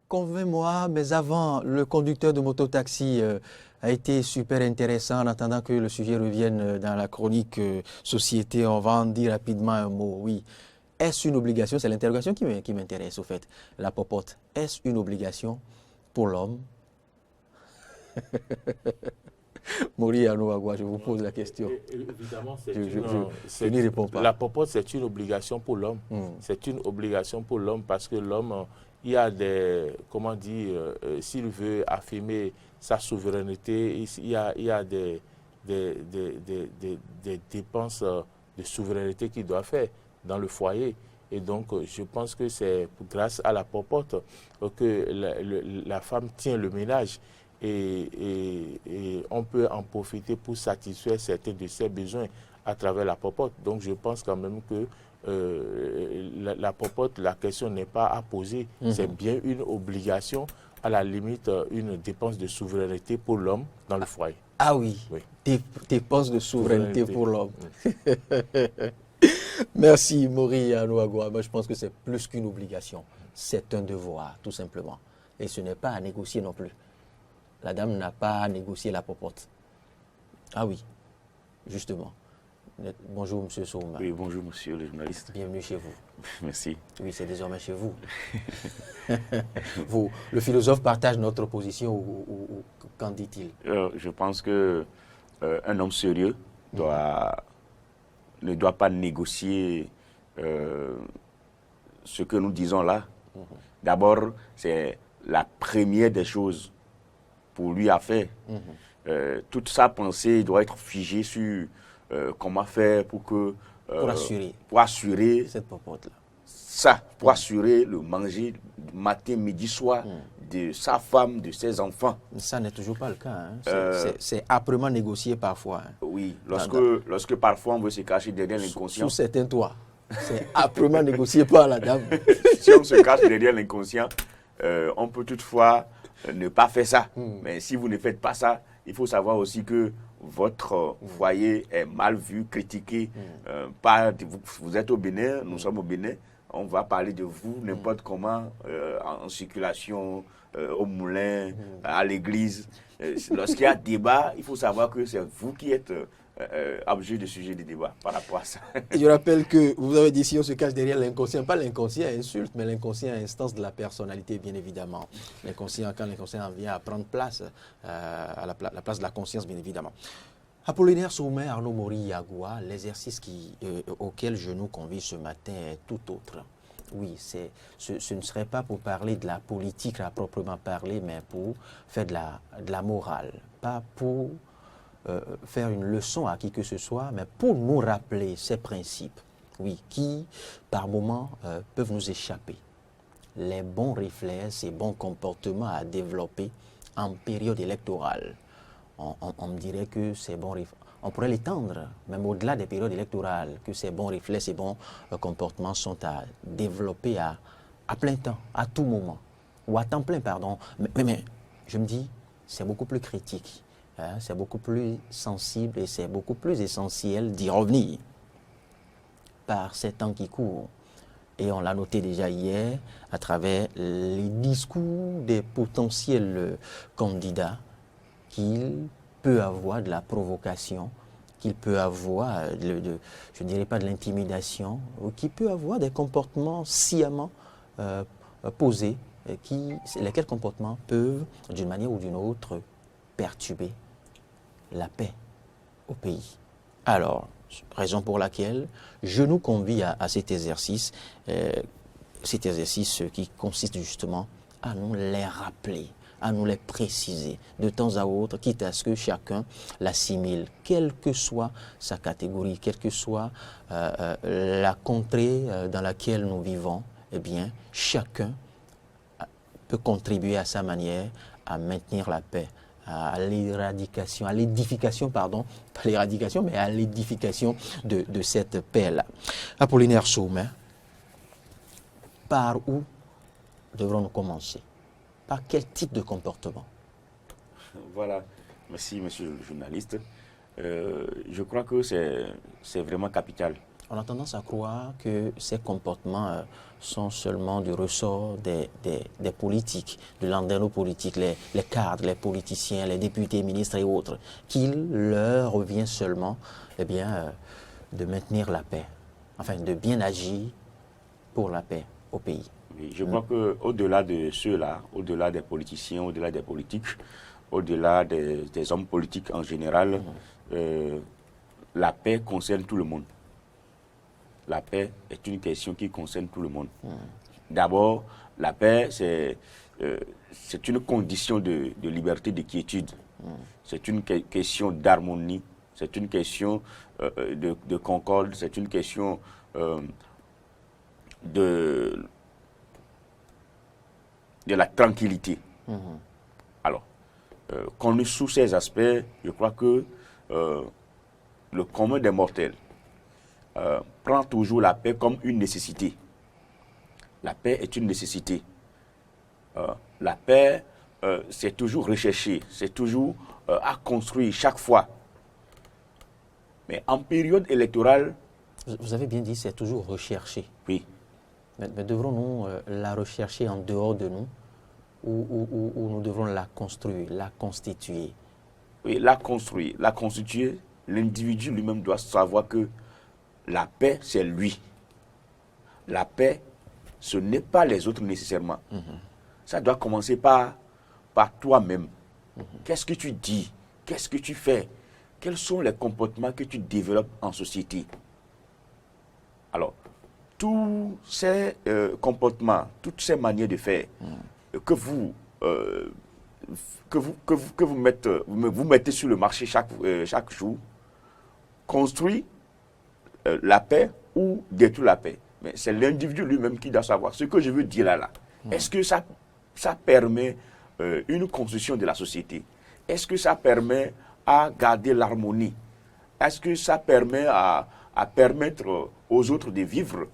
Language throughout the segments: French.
convainc-moi, mais avant, le conducteur de mototaxi a été super intéressant. En attendant que le sujet revienne dans la chronique société, on va en dire rapidement un mot. Oui. Est-ce une obligation? C'est l'interrogation qui m'intéresse au fait. La popote, est-ce une obligation pour l'homme? Mori Anouagwa, je vous pose la question. Évidemment, je n'y réponds pas. La popote, c'est une obligation pour l'homme. C'est une obligation pour l'homme parce que l'homme, il y a des, comment dire, s'il veut affirmer sa souveraineté, il y a des dépenses de souveraineté qu'il doit faire dans le foyer. Et donc, je pense que c'est grâce à la popote que la femme tient le ménage. Et on peut en profiter pour satisfaire certains de ses besoins à travers la popote. Donc je pense quand même que la popote, la question n'est pas à poser. C'est bien une obligation, à la limite une dépense de souveraineté pour l'homme dans le foyer. Ah oui, dépense de souveraineté pour l'homme. Merci Mori Anouagwa. Moi, je pense que c'est plus qu'une obligation. C'est un devoir, tout simplement. Et ce n'est pas à négocier non plus. La dame n'a pas négocié la popote. Ah oui, justement. Bonjour, monsieur Souma. Oui, bonjour, monsieur le journaliste. Bienvenue chez vous. Merci. Oui, c'est désormais chez vous. Le philosophe partage notre position ou qu'en dit-il? Je pense que un homme sérieux ne doit pas négocier ce que nous disons là. D'abord, c'est la première des choses pour lui à faire. Toute sa pensée doit être figée sur comment faire pour que... pour assurer cette popote-là. Ça, pour assurer le manger matin, midi, soir de sa femme, de ses enfants. Ça n'est toujours pas le cas. Hein. C'est âprement négocié parfois. Hein. Oui, lorsque parfois on veut se cacher derrière l'inconscient. Sous certains toits. C'est âprement négocié par la dame. Si on se cache derrière l'inconscient, on peut toutefois ne pas faire ça. Mais si vous ne faites pas ça, il faut savoir aussi que votre foyer est mal vu, critiqué. Vous êtes au Bénin, nous sommes au Bénin. On va parler de vous n'importe comment, en circulation, au moulin, à l'église. Lorsqu'il y a débat, il faut savoir que c'est vous qui êtes objet de sujet de débat par rapport à ça. Je rappelle que vous avez dit si on se cache derrière l'inconscient, pas l'inconscient insulte, mais l'inconscient instance de la personnalité, bien évidemment. L'inconscient, quand l'inconscient vient à prendre place, à la place de la conscience, bien évidemment. Apollinaire Soumet, Arnaud Mori Yagua, l'exercice auquel je nous convie ce matin est tout autre. Oui, ce ne serait pas pour parler de la politique à proprement parler, mais pour faire de la morale, pas pour faire une leçon à qui que ce soit, mais pour nous rappeler ces principes, oui, qui, par moments, peuvent nous échapper. Les bons réflexes et bons comportements à développer en période électorale. On me dirait que ces bons réflexes, on pourrait l'étendre, même au-delà des périodes électorales, que ces bons réflexes et bons comportements sont à développer à plein temps, à tout moment, ou à temps plein, pardon. Mais je me dis, c'est beaucoup plus critique. C'est beaucoup plus sensible et c'est beaucoup plus essentiel d'y revenir par ces temps qui courent. Et on l'a noté déjà hier à travers les discours des potentiels candidats qu'il peut avoir de la provocation, qu'il peut avoir, je ne dirais pas de l'intimidation, ou qu'il peut avoir des comportements sciemment posés, lesquels comportements peuvent, d'une manière ou d'une autre, perturber la paix au pays. Alors, raison pour laquelle je nous convie à cet exercice qui consiste justement à nous les rappeler, à nous les préciser de temps à autre, quitte à ce que chacun l'assimile, quelle que soit sa catégorie, quelle que soit la contrée dans laquelle nous vivons, eh bien, chacun peut contribuer à sa manière à maintenir la paix, à l'éradication, à l'édification, pardon, pas l'éradication, mais à l'édification de cette paix-là. Apollinaire Soumet, par où devrons-nous commencer? Par quel type de comportement? Voilà, merci monsieur le journaliste. Je crois que c'est vraiment capital. On a tendance à croire que ces comportements sont seulement du ressort des politiques, de l'anderno politique, les cadres, les politiciens, les députés, ministres et autres, qu'il leur revient seulement de maintenir la paix, enfin de bien agir pour la paix au pays. Oui, je crois qu'au-delà de ceux-là, au-delà des politiciens, au-delà des politiques, au-delà des hommes politiques en général, la paix concerne tout le monde. La paix est une question qui concerne tout le monde. D'abord, la paix, c'est une condition de liberté, de quiétude. C'est une question d'harmonie, c'est une question de concorde, c'est une question de la tranquillité. Alors, qu'on est sous ces aspects, je crois que le commun des mortels prend toujours la paix comme une nécessité. La paix est une nécessité. La paix, c'est toujours recherché, c'est toujours à construire chaque fois. Mais en période électorale... Vous avez bien dit, c'est toujours recherché. Oui. Mais devrons-nous la rechercher en dehors de nous ou nous devrons la construire, la constituer? Oui, la construire, la constituer, l'individu lui-même doit savoir que la paix, c'est lui. La paix, ce n'est pas les autres nécessairement. Ça doit commencer par toi-même. Qu'est-ce que tu dis? Qu'est-ce que tu fais? Quels sont les comportements que tu développes en société? Alors, tous ces comportements, toutes ces manières de faire que vous mettez sur le marché chaque jour, construit la paix ou détruit la paix. Mais c'est l'individu lui-même qui doit savoir. Ce que je veux dire là. Est-ce que ça permet une construction de la société? Est-ce que ça permet à garder l'harmonie? Est-ce que ça permet à permettre aux autres de vivre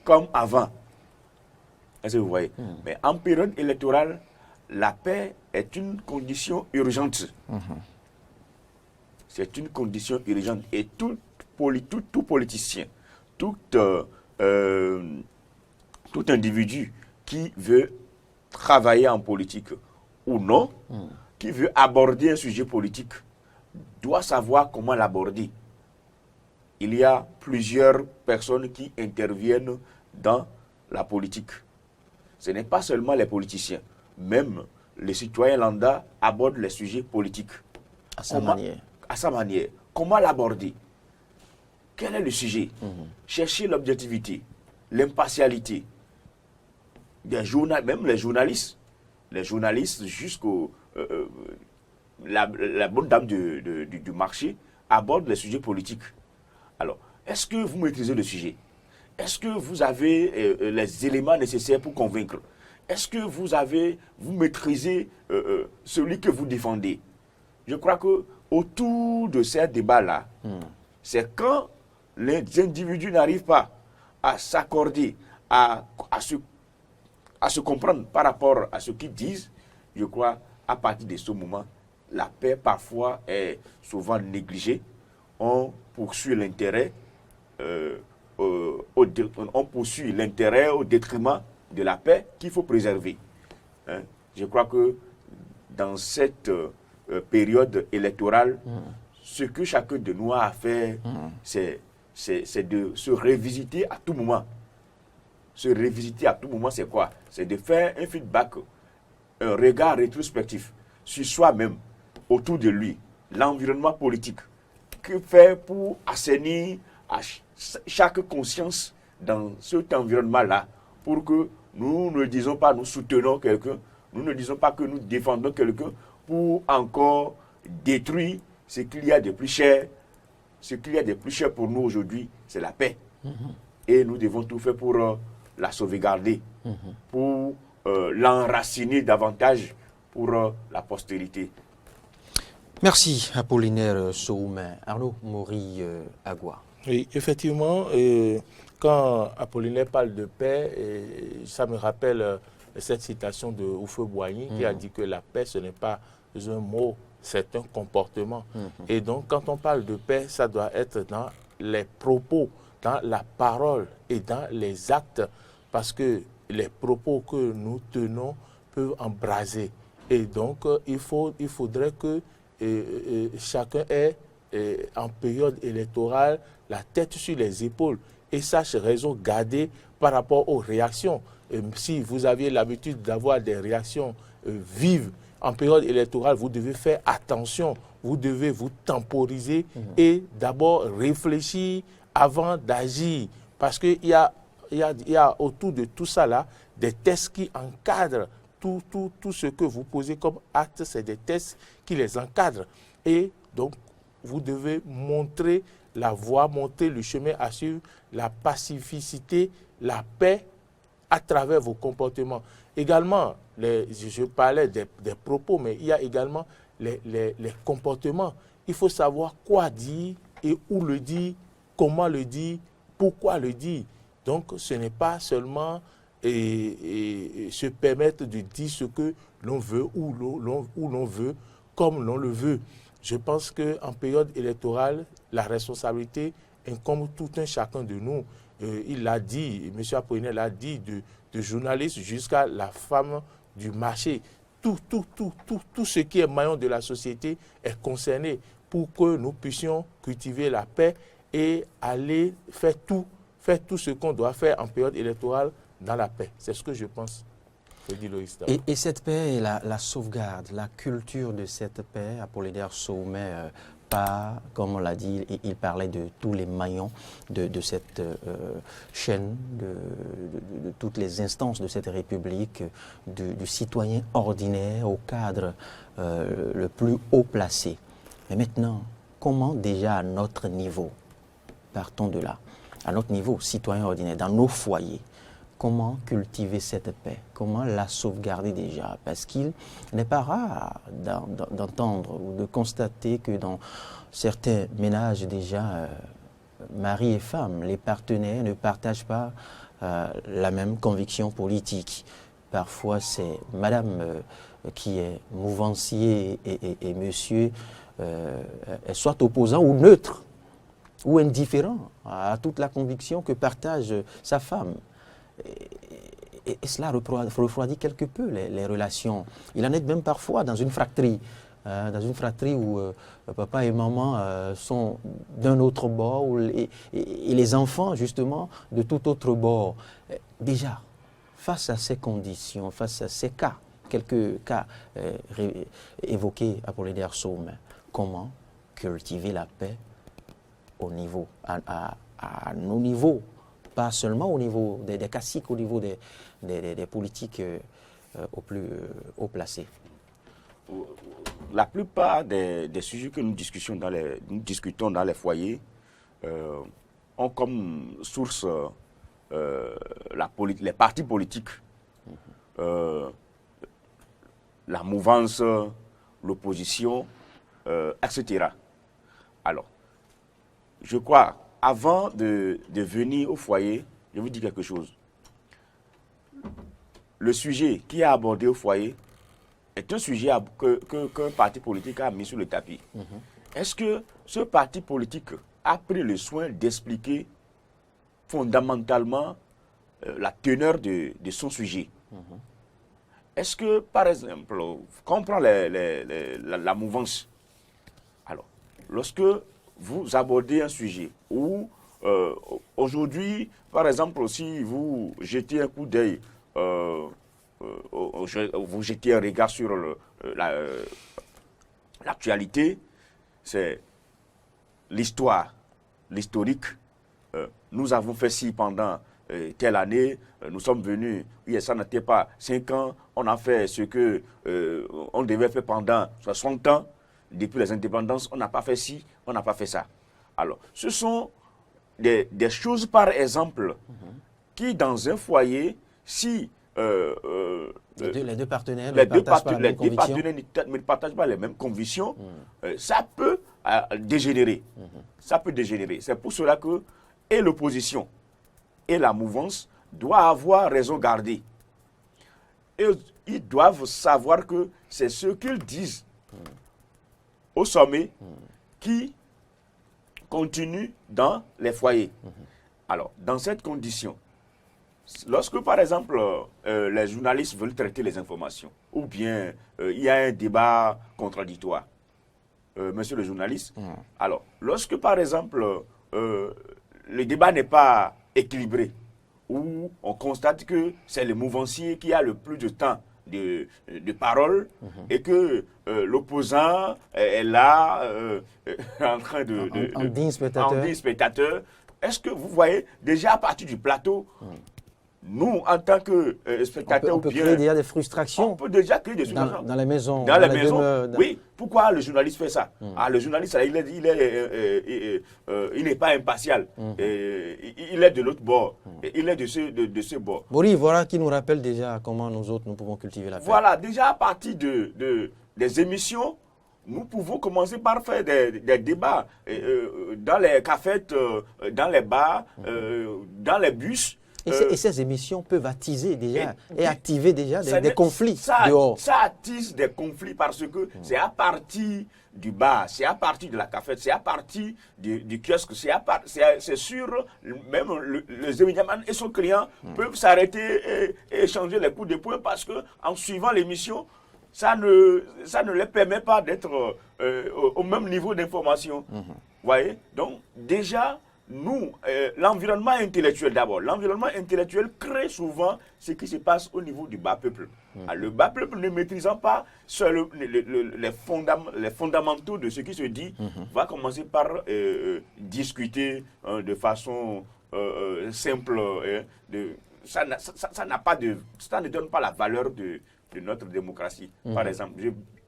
comme avant? Est-ce que vous voyez? Mais en période électorale, la paix est une condition urgente. C'est une condition urgente. Et tout politicien, tout individu qui veut travailler en politique ou non, qui veut aborder un sujet politique, doit savoir comment l'aborder. Il y a plusieurs personnes qui interviennent dans la politique. Ce n'est pas seulement les politiciens, même les citoyens lambda abordent les sujets politiques. À sa manière. À sa manière. Comment l'aborder? Quel est le sujet? Chercher l'objectivité, l'impartialité. Même les journalistes jusqu'au... la bonne dame du marché aborde les sujets politiques. Alors, est-ce que vous maîtrisez le sujet? Est-ce que vous avez les éléments nécessaires pour convaincre? Est-ce que vous maîtrisez celui que vous défendez? Je crois que autour de ces débats-là, c'est quand les individus n'arrivent pas à s'accorder, à se comprendre par rapport à ce qu'ils disent, je crois, à partir de ce moment, la paix parfois est souvent négligée. On poursuit l'intérêt au détriment de la paix qu'il faut préserver. Je crois que dans cette période électorale, ce que chacun de nous a à faire, c'est de se révisiter à tout moment. Se révisiter à tout moment, c'est quoi? C'est de faire un feedback, un regard rétrospectif sur soi-même, autour de lui, l'environnement politique. Que faire pour assainir à chaque conscience dans cet environnement-là, pour que nous ne disons pas nous soutenons quelqu'un, nous ne disons pas que nous défendons quelqu'un pour encore détruire ce qu'il y a de plus cher. Ce qu'il y a de plus cher pour nous aujourd'hui, c'est la paix. Et nous devons tout faire pour la sauvegarder, pour l'enraciner davantage pour la postérité. Merci Apollinaire Soumen. Arnaud Mori-Agua. Oui, effectivement, quand Apollinaire parle de paix, ça me rappelle cette citation de Houphouët-Boigny qui a dit que la paix, ce n'est pas un mot, c'est un comportement. Et donc, quand on parle de paix, ça doit être dans les propos dans la parole et dans les actes, parce que les propos que nous tenons peuvent embraser. Et donc, il faudrait que chacun ait, en période électorale, la tête sur les épaules et sache raison garder par rapport aux réactions. Si vous aviez l'habitude d'avoir des réactions vives en période électorale, vous devez faire attention, vous devez vous temporiser et d'abord réfléchir avant d'agir. Parce qu'il y a autour de tout ça là des tests qui encadrent tout ce que vous posez comme acte, c'est des tests qui les encadrent. Et donc, vous devez montrer la voie, montrer le chemin à suivre, la pacificité, la paix à travers vos comportements. Également, je parlais des propos, mais il y a également les comportements. Il faut savoir quoi dire et où le dire, comment le dire, pourquoi le dire. Donc, ce n'est pas seulement se permettre de dire ce que l'on veut, où l'on veut, comme l'on le veut. Je pense qu'en période électorale, la responsabilité incombe tout un chacun de nous. Il l'a dit, M. Apollinaire l'a dit, de journaliste jusqu'à la femme du marché. Tout ce qui est maillon de la société est concerné pour que nous puissions cultiver la paix et aller faire tout ce qu'on doit faire en période électorale dans la paix. C'est ce que je pense. Et cette paix et la sauvegarde, la culture de cette paix, Apollinaire Saumet, comme on l'a dit, il parlait de tous les maillons de cette chaîne, de toutes les instances de cette République, du citoyen ordinaire au cadre le plus haut placé. Mais maintenant, comment déjà à notre niveau, partons de là, à notre niveau, citoyen ordinaire, dans nos foyers, comment cultiver cette paix? Comment la sauvegarder déjà? Parce qu'il n'est pas rare d'entendre ou de constater que dans certains ménages déjà, mari et femme, les partenaires ne partagent pas la même conviction politique. Parfois, c'est madame qui est mouvancier et monsieur soit opposant ou neutre ou indifférent à toute la conviction que partage sa femme. Et cela refroidit quelque peu les relations. Il en est même parfois dans une fratrie où papa et maman sont d'un autre bord et les enfants, justement, de tout autre bord. Déjà, face à ces conditions, face à ces cas, quelques cas évoqués à Apollinaire Saumet, comment cultiver la paix au niveau, à nos niveaux? Pas seulement au niveau des caciques, au niveau des politiques au plus haut placés. La plupart des sujets que nous discutons dans les foyers ont comme source les partis politiques, la mouvance, l'opposition, etc. Alors, je crois, avant de venir au foyer, je vous dis quelque chose. Le sujet qui est abordé au foyer est un sujet qu'un parti politique a mis sur le tapis. Est-ce que ce parti politique a pris le soin d'expliquer fondamentalement la teneur de son sujet? Est-ce que, par exemple, quand on prend la mouvance, alors, lorsque vous abordez un sujet où, aujourd'hui, par exemple, si vous jetez un coup d'œil, vous jetez un regard sur l'actualité, c'est l'historique. Nous avons fait ci pendant telle année, nous sommes venus, ça n'était pas 5 ans, on a fait ce que on devait faire pendant 60 ans. Depuis les indépendances, on n'a pas fait ci, on n'a pas fait ça. Alors, ce sont des choses, par exemple, qui, dans un foyer, si les deux partenaires ne partagent pas les mêmes convictions, ça peut dégénérer. Ça peut dégénérer. C'est pour cela que et l'opposition et la mouvance doivent avoir raison gardée. Et ils doivent savoir que c'est ce qu'ils disent au sommet qui continue dans les foyers. Alors, dans cette condition, lorsque, par exemple, les journalistes veulent traiter les informations, ou bien il y a un débat contradictoire, monsieur le journaliste, alors, lorsque, par exemple, le débat n'est pas équilibré, où on constate que c'est le mouvancier qui a le plus de temps de parole et que l'opposant est là en train en digne spectateur. Est-ce que vous voyez, déjà à partir du plateau, nous, en tant que spectateurs, on peut créer déjà des frustrations. On peut déjà créer des frustrations. Dans les maisons. Dans les maisons. Oui, pourquoi le journaliste fait ça? Le journaliste, il n'est pas impartial. Il est de l'autre bord. Il est de ce bord. Boris, voilà qui nous rappelle déjà comment nous autres, nous pouvons cultiver la paix. Voilà, déjà à partir des émissions, nous pouvons commencer par faire des débats dans les cafettes, dans les bars, dans les bus. Et ces émissions peuvent attiser déjà et activer déjà des conflits dehors. Ça attise des conflits parce que c'est à partir du bar, c'est à partir de la cafette, c'est à partir du kiosque, c'est sûr, même les émigrants et son client peuvent s'arrêter et échanger les coups de poing parce que en suivant l'émission, ça ne les permet pas d'être au même niveau d'information. Voyez? Donc déjà, nous, l'environnement intellectuel d'abord. L'environnement intellectuel crée souvent ce qui se passe au niveau du bas peuple. Le bas peuple ne maîtrisant pas les fondamentaux de ce qui se dit, va commencer par discuter de façon simple. Ça ne donne pas la valeur de notre démocratie. Par exemple,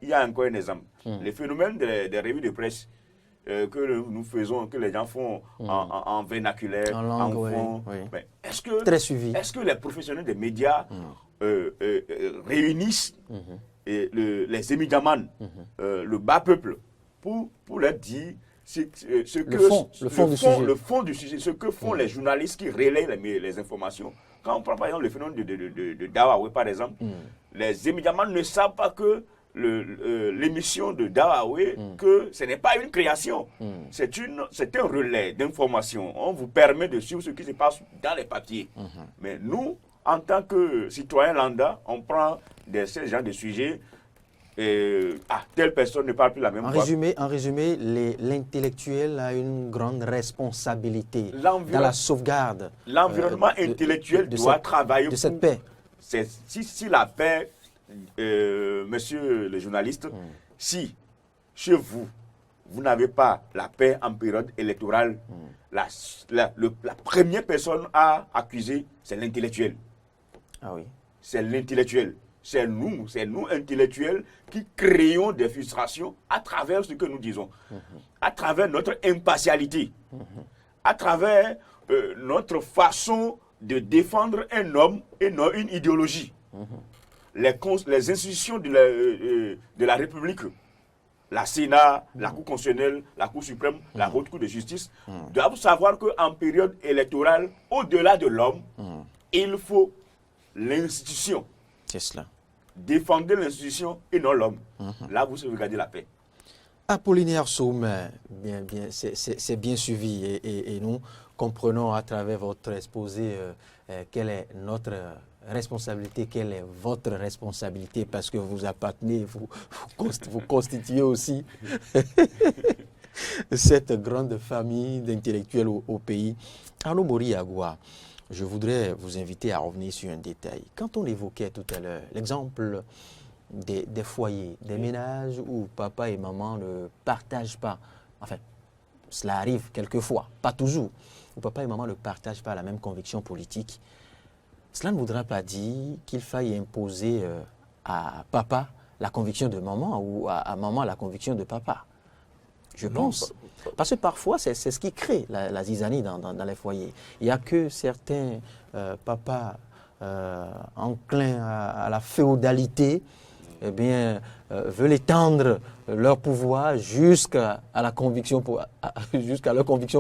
il y a encore un exemple. Le phénomène des revues de presse que nous faisons, que les gens font en vernaculaire, en langue, fond. Oui. Très suivi. Est-ce que les professionnels des médias réunissent les émigrants, le bas peuple, pour leur dire le fond du sujet, ce que font les journalistes qui relaient les informations. Quand on prend par exemple le phénomène de Dawawe, par exemple, les émigrants ne savent pas que l'émission de Dawawe, que ce n'est pas une création, c'est un relais d'information. On vous permet de suivre ce qui se passe dans les papiers. Mais nous, en tant que citoyens lambda, on prend ce genre de sujets et telle personne ne parle plus la même voix. En résumé, l'intellectuel a une grande responsabilité dans la sauvegarde. L'environnement intellectuel doit travailler de cette paix. Si la paix, monsieur le journaliste, si chez vous, vous n'avez pas la paix en période électorale, la première personne à accuser, c'est l'intellectuel. Ah oui. C'est l'intellectuel. C'est nous intellectuels, qui créons des frustrations à travers ce que nous disons, à travers notre impartialité, à travers notre façon de défendre un homme et non une idéologie. Les institutions de la République, la Sénat, la Cour constitutionnelle, la Cour suprême, la Haute Cour de justice, doivent savoir qu'en période électorale, au-delà de l'homme, il faut l'institution. C'est cela. Défendez l'institution et non l'homme. Là, vous sauvegardez la paix. Apollinaire Soum, c'est bien suivi et nous comprenons à travers votre exposé quelle est notre responsabilité, quelle est votre responsabilité, parce que vous appartenez, vous constituez aussi cette grande famille d'intellectuels au pays. Arnaud Mori-Agua, je voudrais vous inviter à revenir sur un détail. Quand on évoquait tout à l'heure l'exemple des foyers, des ménages où papa et maman ne partagent pas, enfin, cela arrive quelquefois, pas toujours, où papa et maman ne partagent pas la même conviction politique, cela ne voudra pas dire qu'il faille imposer à papa la conviction de maman ou à maman la conviction de papa. Je pense. Parce que parfois, c'est ce qui crée la zizanie dans les foyers. Il n'y a que certains papas enclins à la féodalité, eh bien, veulent étendre leur pouvoir jusqu'à leur conviction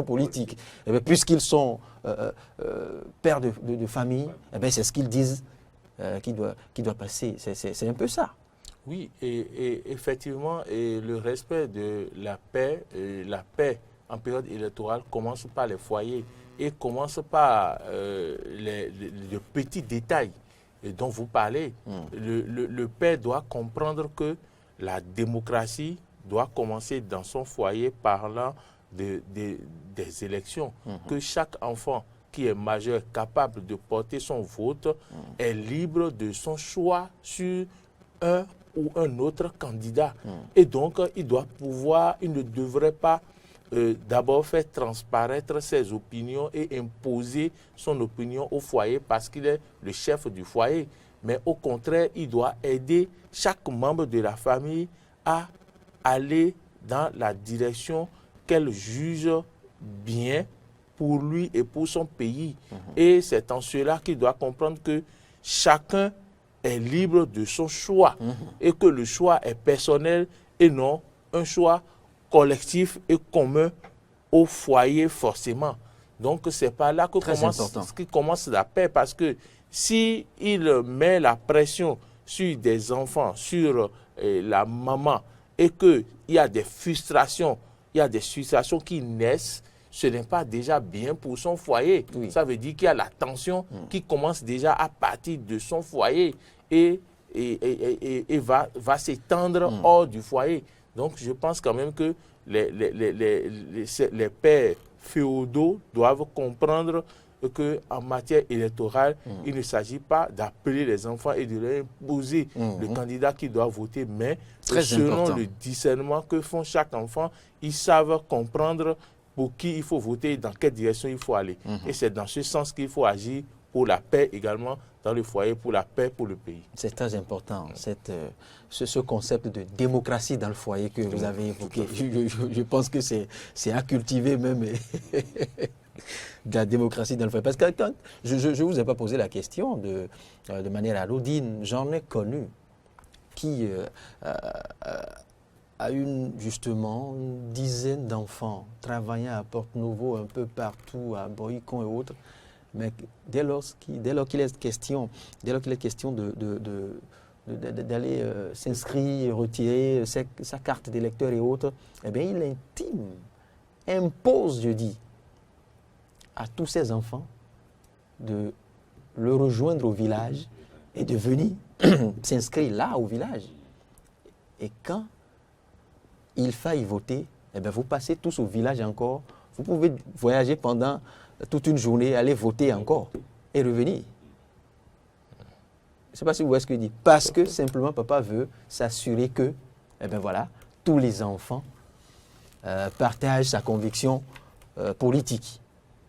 politique. Eh bien, puisqu'ils sont pères de famille, eh bien, c'est ce qu'ils disent qui doit passer. C'est un peu ça. Oui, et effectivement, le respect de la paix en période électorale commence par les foyers. et commence par les petits détails dont vous parlez. Le père doit comprendre que la démocratie doit commencer dans son foyer parlant des élections, que chaque enfant qui est majeur, capable de porter son vote, est libre de son choix sur un ou un autre candidat. Et donc, il ne devrait pas d'abord faire transparaître ses opinions et imposer son opinion au foyer parce qu'il est le chef du foyer. Mais au contraire, il doit aider chaque membre de la famille à aller dans la direction qu'elle juge bien pour lui et pour son pays. Et c'est en cela qu'il doit comprendre que chacun est libre de son choix et que le choix est personnel et non un choix collectif et commun au foyer forcément. Donc c'est par là que commence la paix, parce que si il met la pression sur des enfants, sur la maman, et qu'il y a des frustrations, qui naissent, ce n'est pas déjà bien pour son foyer. Oui. Ça veut dire qu'il y a la tension qui commence déjà à partir de son foyer et va s'étendre hors du foyer. Donc je pense quand même que les pères féodaux doivent comprendre qu'en matière électorale, il ne s'agit pas d'appeler les enfants et de leur imposer le candidat qui doit voter, mais selon le discernement que font chaque enfant, ils savent comprendre pour qui il faut voter, dans quelle direction il faut aller. Et c'est dans ce sens qu'il faut agir pour la paix également dans le foyer, pour la paix pour le pays. C'est très important, ce concept de démocratie dans le foyer que vous avez évoqué. Je pense que c'est à cultiver même de la démocratie dans le foyer. Parce que quand je ne vous ai pas posé la question de manière anodine, j'en ai connu qui a justement une dizaine d'enfants travaillant à Porte-Nouveau, un peu partout, à Boycon et autres. Mais dès lors qu'il est question d'aller s'inscrire, retirer sa carte d'électeur et autres, eh bien il impose, je dis, à tous ses enfants de le rejoindre au village et de venir s'inscrire là au village. Et quand il faille voter, eh bien vous passez tous au village encore. Vous pouvez voyager pendant toute une journée, aller voter encore et revenir. Je ne sais pas si vous voyez ce que je dis. Parce que simplement papa veut s'assurer que, eh bien voilà, tous les enfants partagent sa conviction politique.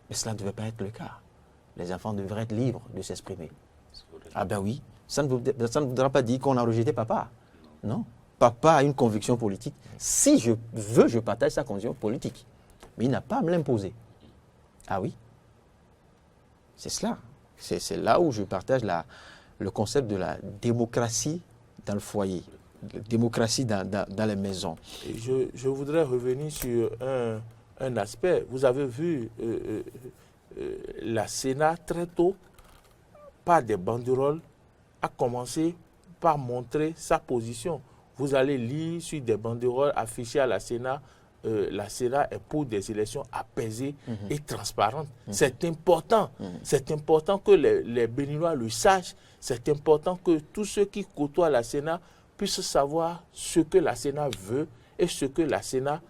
Mais cela ne devait pas être le cas. Les enfants devraient être libres de s'exprimer. Ah ben oui, ça ne voudra pas dire qu'on a rejeté papa. Non. Papa a une conviction politique. Si je veux, je partage sa conviction politique. Mais il n'a pas à me l'imposer. Ah oui. C'est cela. C'est là où je partage le concept de la démocratie dans le foyer. La démocratie dans les maisons. Et je voudrais revenir sur un aspect. Vous avez vu la Sénat très tôt, par des banderoles, a commencé par montrer sa position. Vous allez lire sur des banderoles affichées à la Sénat est pour des élections apaisées et transparentes. C'est important. C'est important que les Béninois le sachent. C'est important que tous ceux qui côtoient la Sénat puissent savoir ce que la Sénat veut et ce que la Sénat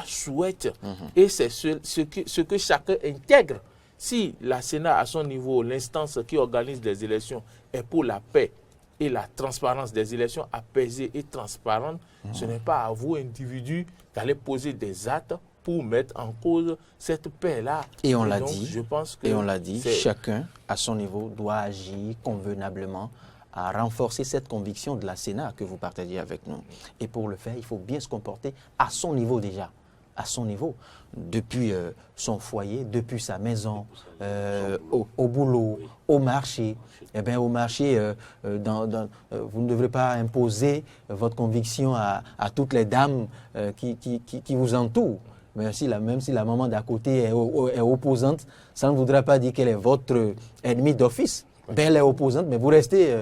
souhaite. Et c'est ce que chacun intègre. Si la Sénat, à son niveau, l'instance qui organise des élections, est pour la paix et la transparence des élections apaisées et transparentes, ce n'est pas à vous, individus, d'aller poser des actes pour mettre en cause cette paix-là. Et on l'a dit, chacun, à son niveau, doit agir convenablement à renforcer cette conviction de la Sénat que vous partagez avec nous. Et pour le faire, il faut bien se comporter à son niveau déjà. À son niveau, depuis son foyer, depuis sa maison, au boulot, au marché. Eh bien, au marché, vous ne devrez pas imposer votre conviction à toutes les dames qui vous entourent. Même si la maman d'à côté est opposante, ça ne voudra pas dire qu'elle est votre ennemi d'office. Ben, elle est opposante, mais vous restez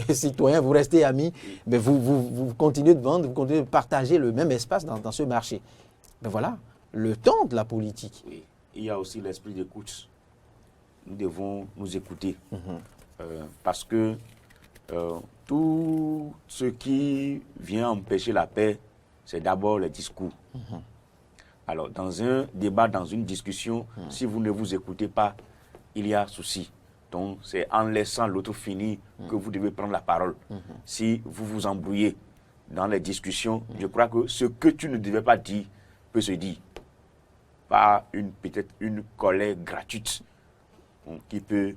citoyen, vous restez amis, mais vous continuez de vendre, vous continuez de partager le même espace dans ce marché. Ben voilà, le temps de la politique. Oui. il y a aussi l'esprit d'écoute. Nous devons nous écouter. Parce que tout ce qui vient empêcher la paix, c'est d'abord le discours. Alors, dans un débat, dans une discussion, si vous ne vous écoutez pas, il y a souci. Donc, c'est en laissant l'autre finir que vous devez prendre la parole. Si vous vous embrouillez dans les discussions, je crois que ce que tu ne devais pas dire peut se dire. Pas peut-être une colère gratuite qui peut...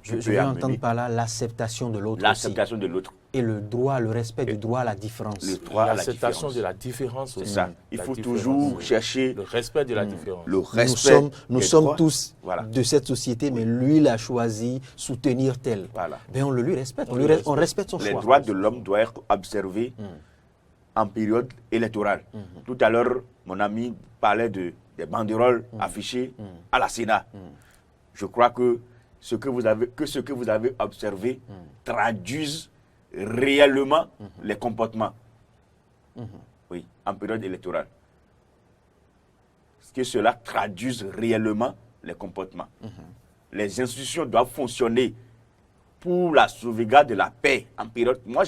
Je vais entendre par là l'acceptation de l'autre. L'acceptation de l'autre. Et le droit, le respect du droit à la différence. Le droit à la L'acceptation différence. de la différence aussi. C'est ça. Il faut toujours chercher le respect de la différence. le respect. Nous sommes droits. tous Voilà. de cette société, mais lui, il a choisi soutenir tel. Voilà. Ben, on le lui respecte, on respecte son Les choix. droits de l'homme doivent être observés en période électorale. Tout à l'heure, mon ami parlait des banderoles affichées à la Sénat. Je crois que ce que vous avez observé traduise réellement les comportements. Oui, en période électorale. Que cela traduise réellement les comportements. Les institutions doivent fonctionner pour la sauvegarde de la paix en période. Moi,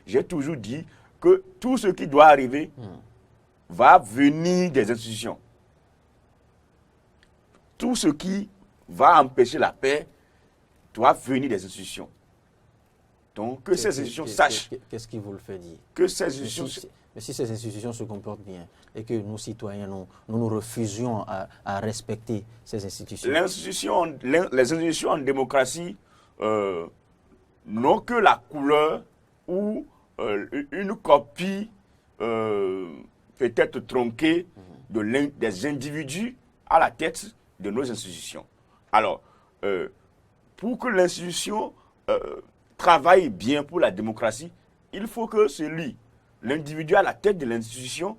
j'ai toujours dit que tout ce qui doit arriver va venir des institutions. Tout ce qui va empêcher la paix doit venir des institutions. Donc, que ces institutions sachent. Qu'est-ce qui vous le fait dire? Que ces institutions. Mais si ces institutions se comportent bien et que nous, citoyens, nous refusions à respecter ces institutions. Les institutions en démocratie n'ont que la couleur ou une copie peut-être tronquée des individus à la tête de nos institutions. Alors, pour que l'institution travaille bien pour la démocratie, il faut que l'individu à la tête de l'institution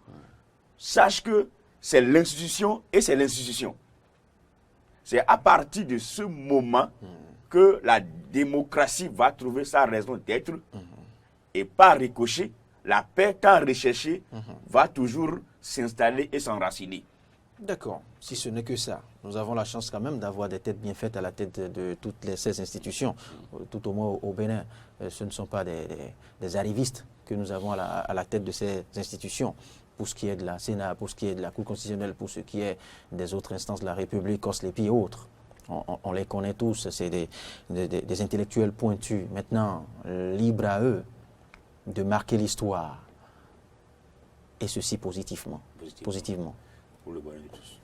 sache que c'est l'institution et c'est l'institution. C'est à partir de ce moment que la démocratie va trouver sa raison d'être et par ricochet, la paix tant recherchée va toujours s'installer et s'enraciner. D'accord. Si ce n'est que ça, nous avons la chance quand même d'avoir des têtes bien faites à la tête de toutes ces institutions, tout au moins au Bénin. Ce ne sont pas des arrivistes que nous avons à la tête de ces institutions. Pour ce qui est de la Sénat, pour ce qui est de la Cour constitutionnelle, pour ce qui est des autres instances de la République, COSLEPI et autres. On les connaît tous, c'est des intellectuels pointus. Maintenant, libre à eux de marquer l'histoire. Et ceci positivement. Pour le bonheur de tous.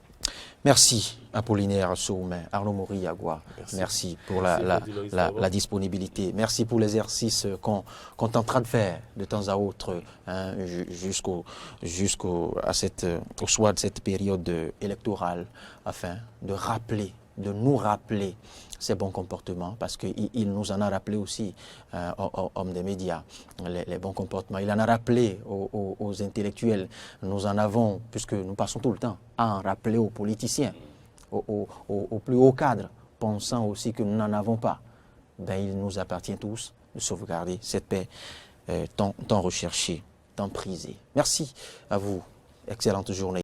Merci Apollinaire Soumen, Arnaud Mori-Yagua. Merci pour la disponibilité. Merci pour l'exercice qu'on est en train de faire de temps à autre jusqu'au soir de cette période électorale afin de nous rappeler ces bons comportements, parce qu'il nous en a rappelé aussi, hommes des médias, les bons comportements. Il en a rappelé aux intellectuels. Nous en avons, puisque nous passons tout le temps à en rappeler aux politiciens, aux plus hauts cadres, pensant aussi que nous n'en avons pas. Ben, il nous appartient tous de sauvegarder cette paix tant recherchée, tant prisée. Merci à vous. Excellente journée.